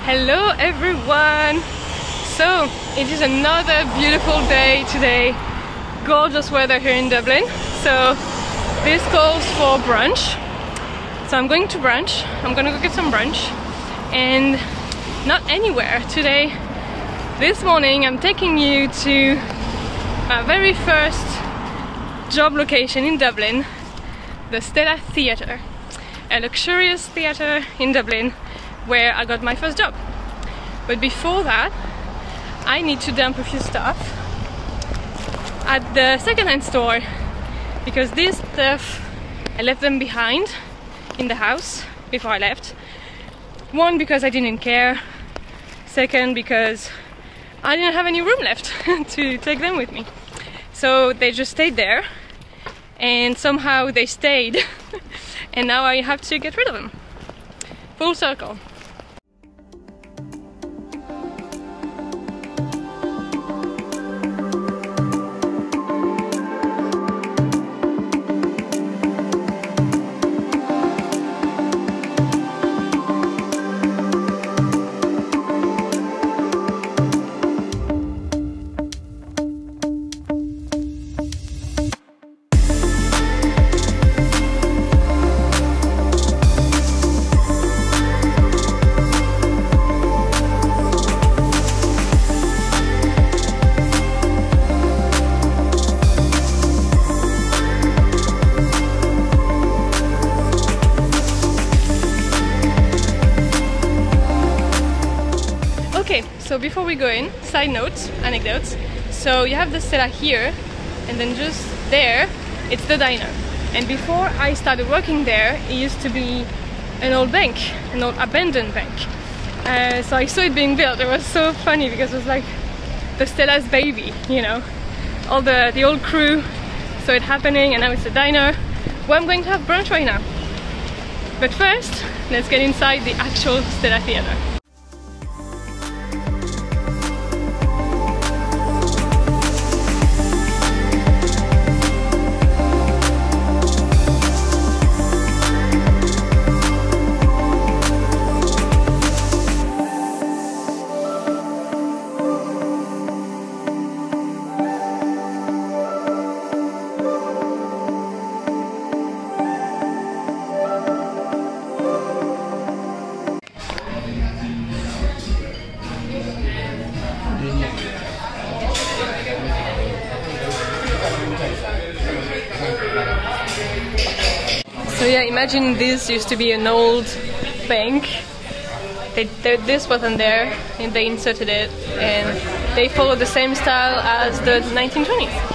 Hello everyone! So, it is another beautiful day today. Gorgeous weather here in Dublin. So, this calls for brunch. So I'm going to brunch. I'm gonna go get some brunch. And not anywhere today. This morning I'm taking you to my very first job location in Dublin, the Stella Theatre, a luxurious theatre in Dublin where I got my first job. But before that, I need to dump a few stuff at the second-hand store because this stuff, I left them behind in the house before I left. One, because I didn't care. Second, because I didn't have any room left to take them with me. So they just stayed there, and somehow they stayed and now I have to get rid of them. Full circle. So before we go in, side notes, anecdotes. So you have the Stella here, and then just there, it's the diner. And before I started working there, it used to be an old bank, an old abandoned bank. So I saw it being built. It was so funny because it was like the Stella's baby, you know. All the old crew saw it happening, and now it's a diner where I'm going to have brunch right now. But first, let's get inside the actual Stella Theatre. So yeah, imagine this used to be an old bank. This wasn't there, and they inserted it, and they followed the same style as the 1920s.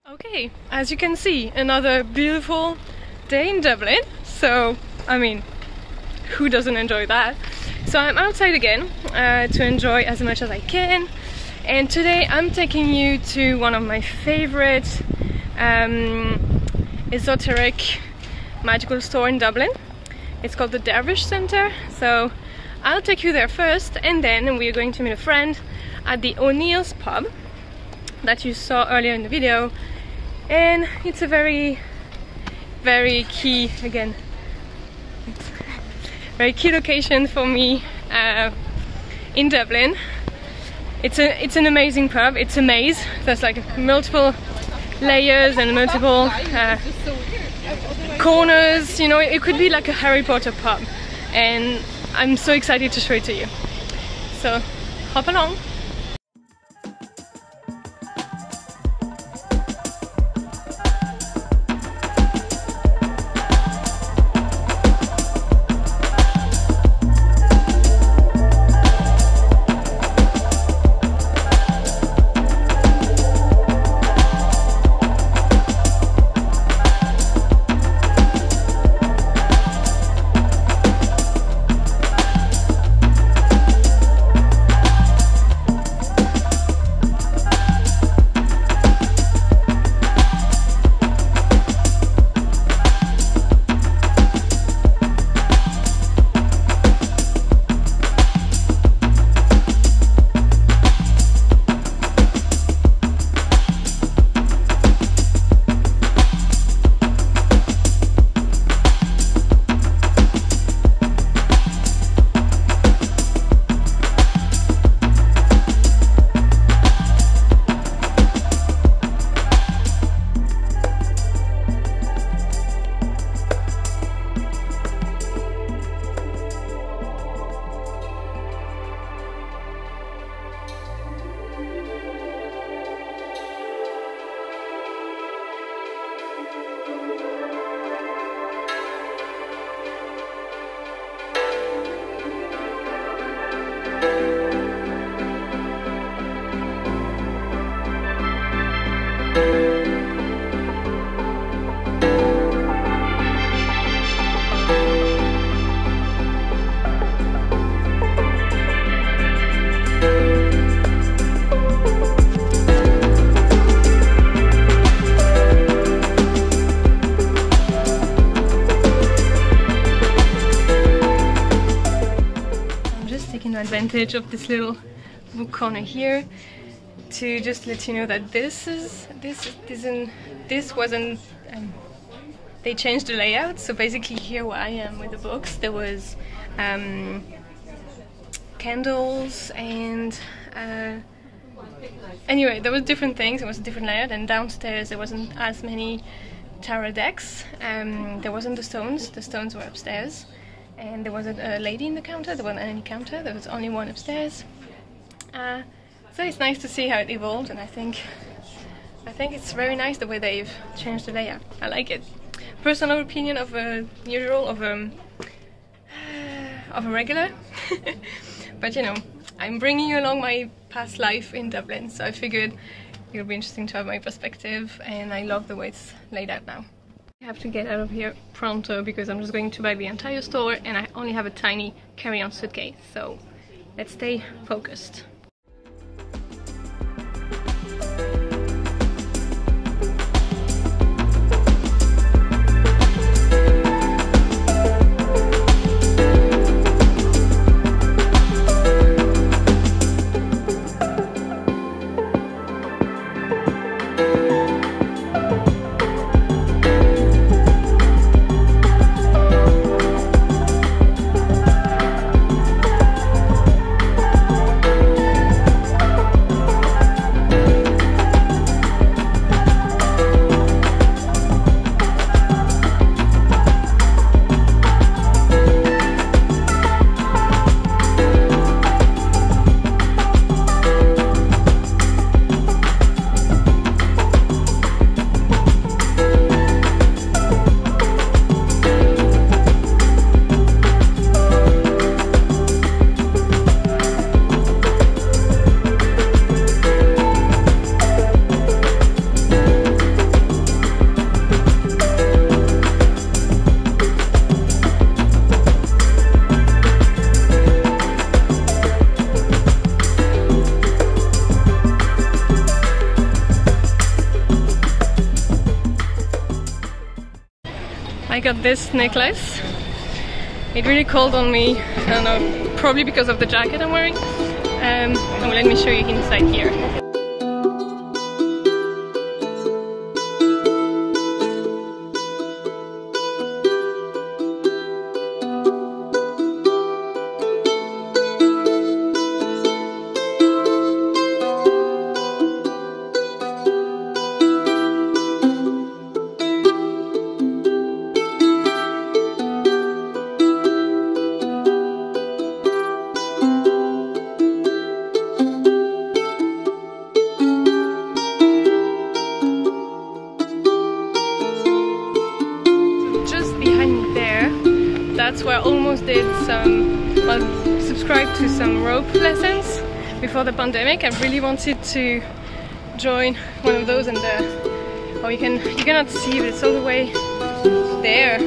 Okay, as you can see, another beautiful day in Dublin. So, I mean, who doesn't enjoy that? So I'm outside again to enjoy as much as I can. And today I'm taking you to one of my favorite esoteric magical store in Dublin. It's called the Dervish Center. So I'll take you there first, and then we're going to meet a friend at the O'Neill's pub that you saw earlier in the video. And it's a very key, again, very key location for me in Dublin. It's an amazing pub. It's a maze. There's like multiple layers and multiple corners. You know, it could be like a Harry Potter pub, and I'm so excited to show it to you. So hop along. Advantage of this little book corner here to just let you know that this wasn't they changed the layout. So basically here where I am with the books, there was candles and anyway, there was different things. It was a different layout, and downstairs there wasn't as many tarot decks. There wasn't the stones were upstairs. And there wasn't a lady in the counter, there wasn't any counter, there was only one upstairs. So it's nice to see how it evolved, and I think it's very nice the way they've changed the layout. I like it. Personal opinion of a usual, of a regular. But you know, I'm bringing you along my past life in Dublin, so I figured it would be interesting to have my perspective, and I love the way it's laid out now. I have to get out of here pronto because I'm just going to buy the entire store, and I only have a tiny carry-on suitcase, so let's stay focused. got this necklace. It really called on me, I don't know, probably because of the jacket I'm wearing. So let me show you inside here. That's where I almost did some, well, subscribed to some rope lessons before the pandemic. I really wanted to join one of those, and you cannot see, but it's all the way there.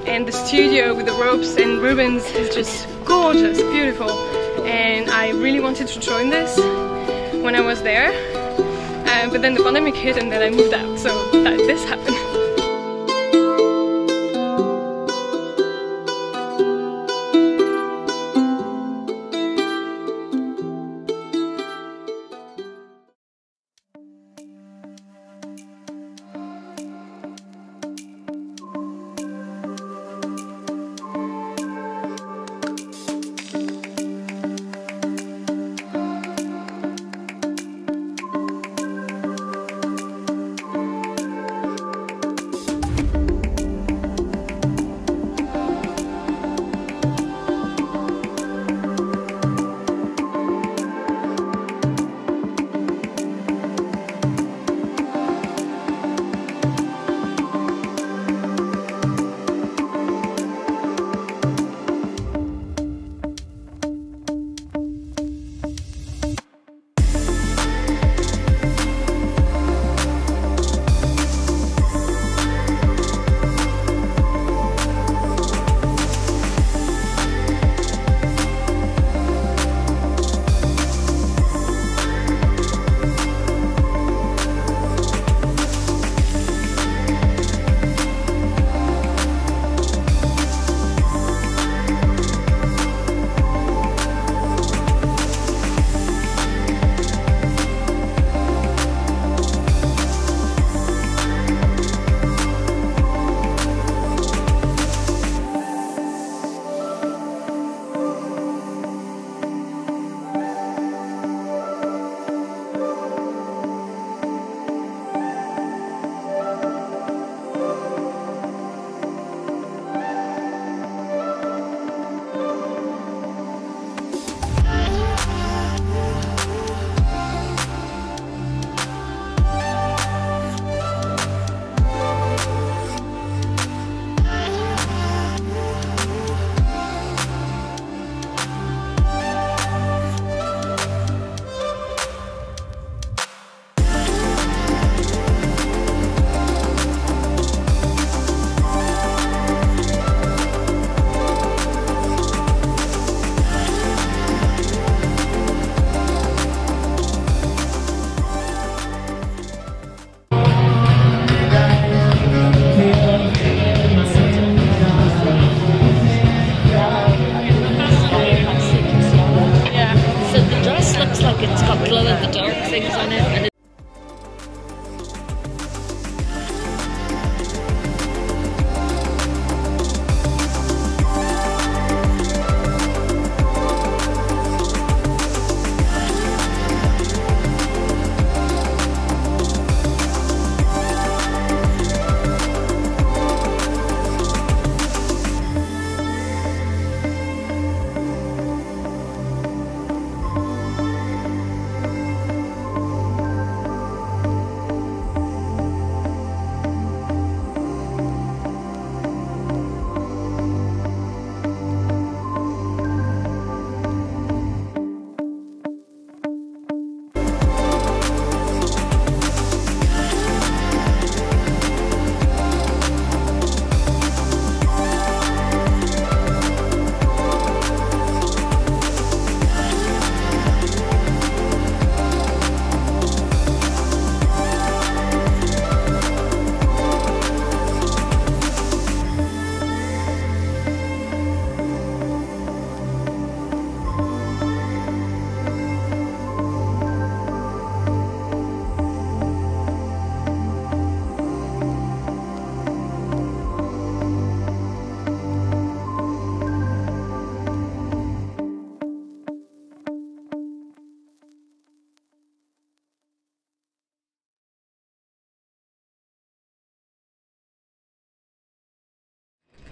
And the studio with the ropes and ribbons is just gorgeous, beautiful. And I really wanted to join this when I was there, but then the pandemic hit and then I moved out, so this happened.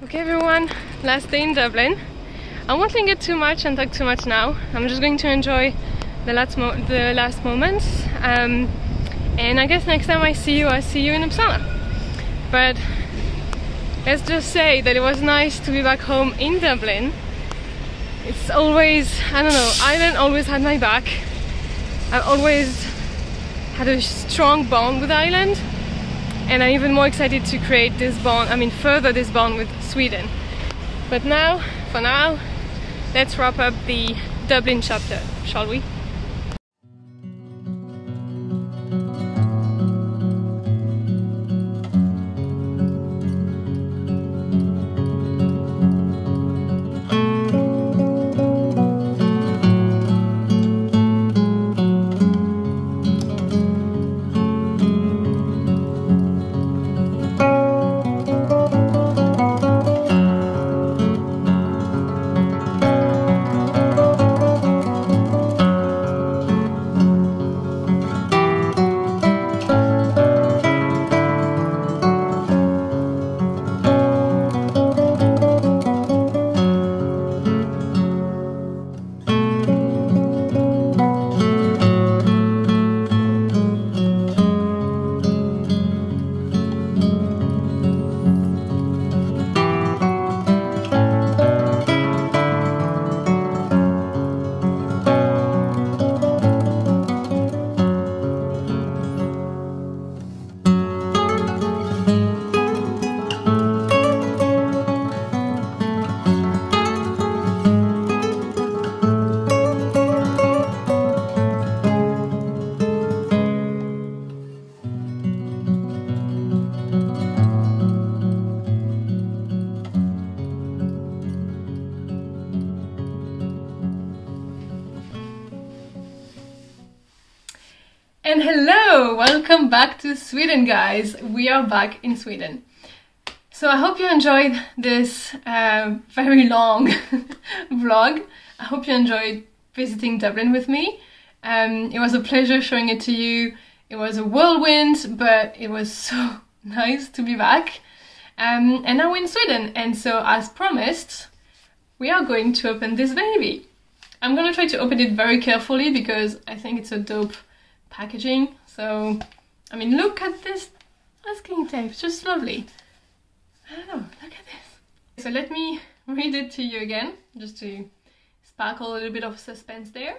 Okay everyone, last day in Dublin. I won't linger too much and talk too much now. I'm just going to enjoy the last moments. And I guess next time I see you in Uppsala. But let's just say that it was nice to be back home in Dublin. It's always, I don't know, Ireland always had my back. I've always had a strong bond with Ireland. And I'm even more excited to create this bond, further this bond with Sweden. But now, for now, let's wrap up the Dublin chapter, shall we? And hello! Welcome back to Sweden, guys! We are back in Sweden. So I hope you enjoyed this very long vlog. I hope you enjoyed visiting Dublin with me. It was a pleasure showing it to you. It was a whirlwind, but it was so nice to be back. And now we're in Sweden, and so as promised, we are going to open this baby. I'm gonna try to open it very carefully because I think it's a dope packaging. So, look at this masking tape, it's just lovely. I don't know, look at this. So let me read it to you again, just to sparkle a little bit of suspense there.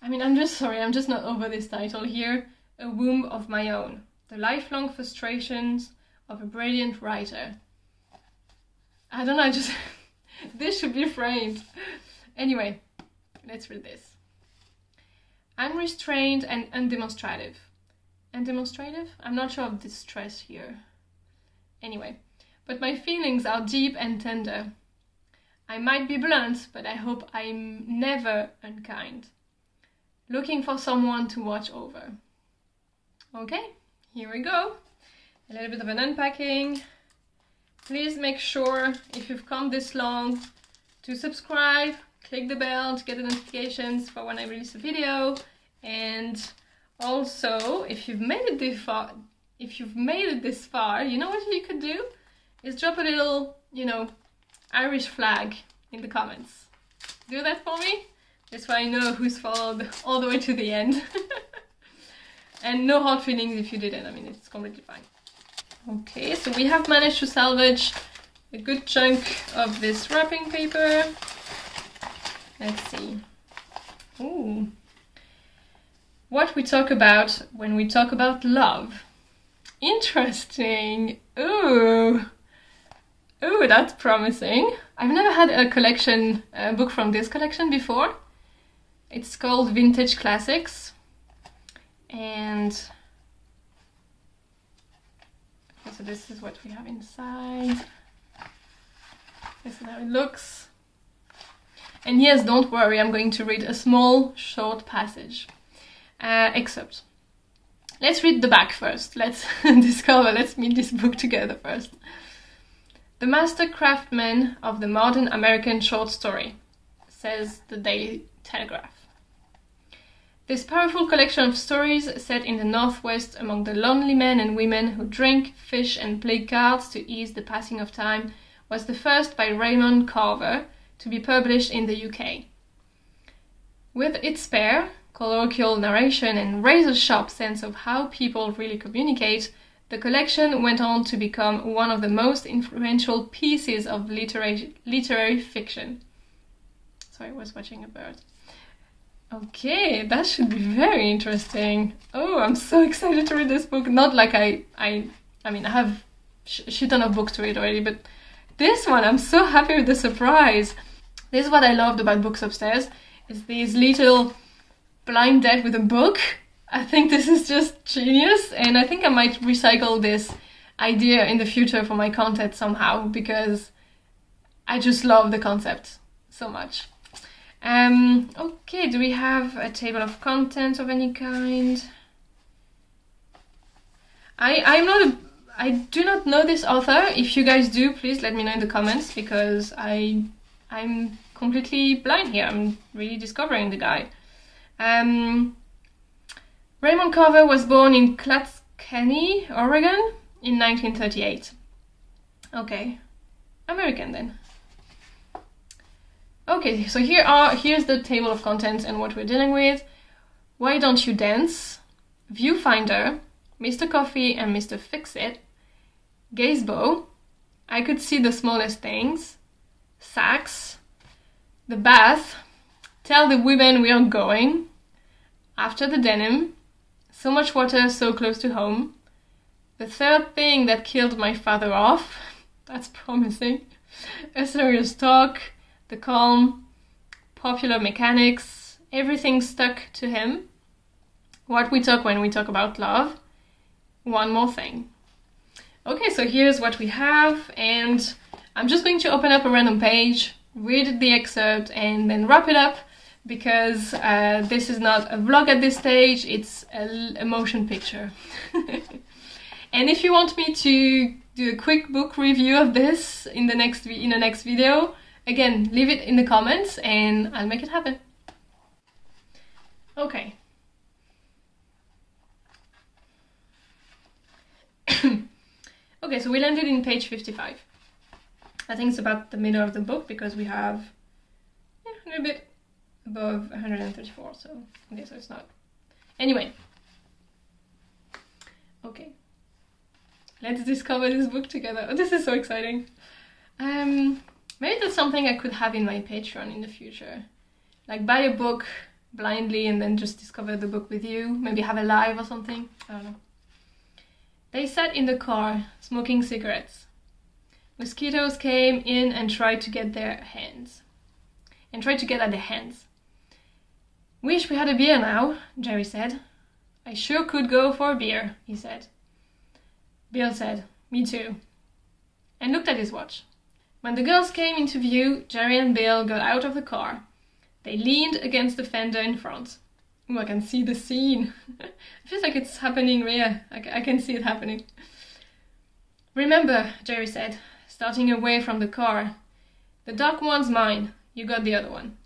I'm just sorry, I'm just not over this title here. A Womb of My Own. The lifelong frustrations of a brilliant writer. I don't know, just this should be framed. Anyway, let's read this. Unrestrained and undemonstrative. Undemonstrative? I'm not sure of this stress here. Anyway, but my feelings are deep and tender. I might be blunt, but I hope I'm never unkind. Looking for someone to watch over. Okay, here we go. A little bit of an unpacking. Please make sure, if you've come this long, to subscribe. Click the bell to get the notifications for when I release a video, and also if you've made it this far, you know what you could do is drop a little, Irish flag in the comments. Do that for me. This way I know who's followed all the way to the end. And no hard feelings if you didn't. It's completely fine. Okay, so we have managed to salvage a good chunk of this wrapping paper. Let's see. Ooh. What we talk about when we talk about love. Interesting. Ooh. Ooh, that's promising. I've never had a book from this collection before. It's called Vintage Classics. And okay, so this is what we have inside. This is how it looks. And yes, don't worry, I'm going to read a small, short passage. Excerpt. Let's read the back first. Let's meet this book together first. The master craftsman of the modern American short story, says the Daily Telegraph. This powerful collection of stories set in the Northwest among the lonely men and women who drink, fish and play cards to ease the passing of time was the first by Raymond Carver to be published in the UK. With its spare, colloquial narration and razor-sharp sense of how people really communicate, the collection went on to become one of the most influential pieces of literary fiction. Sorry, I was watching a bird. Okay, that should be very interesting. Oh, I'm so excited to read this book. Not like I mean, I have a shit ton of books to read already, but this one, I'm so happy with the surprise. This is what I loved about Books Upstairs, is these little blind date with a book. I think this is just genius, and I think I might recycle this idea in the future for my content somehow, because I just love the concept so much. Okay, do we have a table of contents of any kind? I do not know this author. If you guys do, please let me know in the comments, because I'm completely blind here. I'm really discovering the guy. Raymond Carver was born in Clatskanie, Oregon in 1938. Okay, American then. Okay, so here's the table of contents and what we're dealing with. Why Don't You Dance? Viewfinder, Mr. Coffee and Mr. Fix-It, Gazebo, I Could See the Smallest Things, Sax, The Bath, Tell the Women We Are Going, After the Denim, So Much Water So Close to Home, The Third Thing That Killed My Father Off, that's promising, A Serious Talk, The Calm, Popular Mechanics, Everything Stuck to Him, What We Talk When We Talk About Love, One More Thing. Okay, so here's what we have, and I'm just going to open up a random page, read the excerpt, and then wrap it up, because this is not a vlog at this stage, it's a motion picture. And if you want me to do a quick book review of this in the next video, again, leave it in the comments and I'll make it happen. Okay. Okay, so we landed in page 55. I think it's about the middle of the book, because we have a little bit above 134, so okay, so it's not. Anyway. Okay. Let's discover this book together. Oh, this is so exciting. Maybe that's something I could have in my Patreon in the future. Like buy a book blindly and then just discover the book with you. Maybe have a live or something. I don't know. They sat in the car, smoking cigarettes. Mosquitoes came in and tried to get at their hands. Wish we had a beer now, Jerry said. I sure could go for a beer, he said. Bill said, me too, and looked at his watch. When the girls came into view, Jerry and Bill got out of the car. They leaned against the fender in front. Ooh, I can see the scene. It feels like it's happening, yeah, I can see it happening. Remember, Jerry said, starting away from the car, the dark one's mine, you got the other one.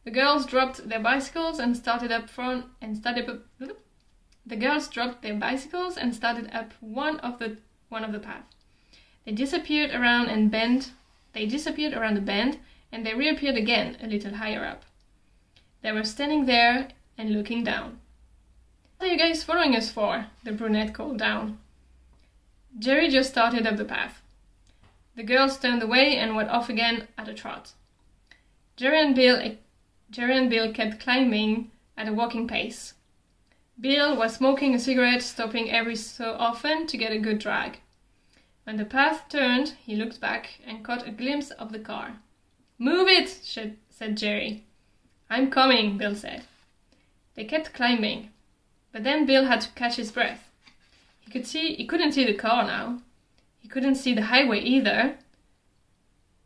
The girls dropped their bicycles and started up front and started up. The girls dropped their bicycles and started up one of the path. They disappeared around the bend, and they reappeared again a little higher up. They were standing there and looking down. What are you guys following us for? The brunette called down. Jerry just started up the path. The girls turned away and went off again at a trot. Jerry and Bill kept climbing at a walking pace. Bill was smoking a cigarette, stopping every so often to get a good drag. When the path turned, he looked back and caught a glimpse of the car. Move it, said Jerry. I'm coming, Bill said. They kept climbing, but then Bill had to catch his breath. He couldn't see the car now. He couldn't see the highway either.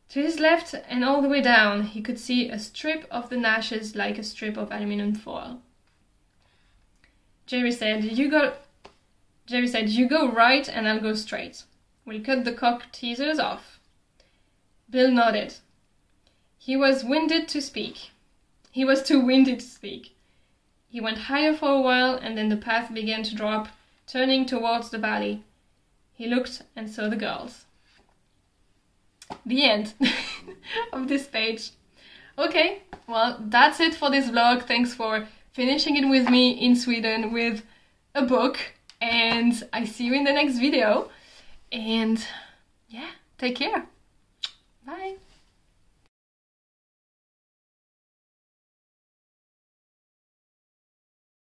To his left and all the way down, he could see a strip of the Nashes like a strip of aluminum foil. Jerry said, you go right and I'll go straight. We'll cut the cock teasers off. Bill nodded. He was too winded to speak. He went higher for a while, and then the path began to drop, turning towards the valley. He looked and saw the girls. The end of this page. Okay, well, that's it for this vlog. Thanks for finishing it with me in Sweden with a book, and I see you in the next video. And yeah, take care. Bye.